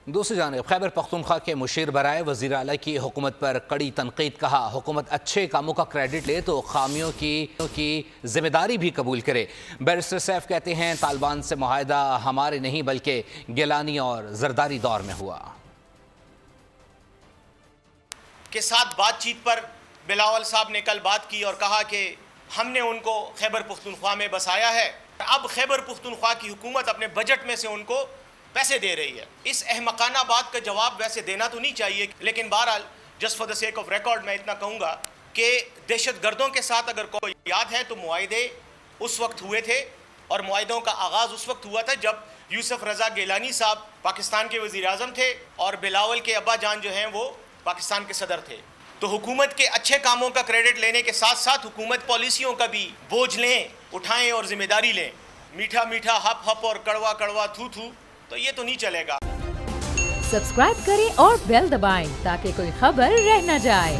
دوسری جانب خیبر پختونخوا کے مشیر برائے وزیر اعلیٰ کی حکومت پر کڑی تنقید. کہا حکومت اچھے کاموں کا کریڈٹ لے تو خامیوں کی ذمہ داری بھی قبول کرے. بیرسٹر سیف کہتے ہیں طالبان سے معاہدہ ہمارے نہیں بلکہ گیلانی اور زرداری دور میں ہوا. کے ساتھ بات چیت پر بلاول صاحب نے کل بات کی اور کہا کہ ہم نے ان کو خیبر پختونخوا میں بسایا ہے. اب خیبر پختونخوا کی حکومت اپنے بجٹ میں سے ان کو پیسے دے رہی ہے. اس احمقانہ بات کا جواب ویسے دینا تو نہیں چاہیے، لیکن بہرحال just for the sake of record میں اتنا کہوں گا کہ دہشت گردوں کے ساتھ اگر کوئی یاد ہے تو معاہدے اس وقت ہوئے تھے، اور معاہدوں کا آغاز اس وقت ہوا تھا جب یوسف رضا گیلانی صاحب پاکستان کے وزیر اعظم تھے اور بلاول کے ابا جان جو ہیں وہ پاکستان کے صدر تھے. تو حکومت کے اچھے کاموں کا کریڈٹ لینے کے ساتھ ساتھ حکومت پالیسیوں کا بھی بوجھ لیں، اٹھائیں اور ذمہ داری لیں. میٹھا میٹھا ہپ ہپ اور کڑوا کڑوا تھو تھو تو یہ تو نہیں چلے گا. سبسکرائب کریں اور بیل دبائیں تاکہ کوئی خبر رہ نہ جائے.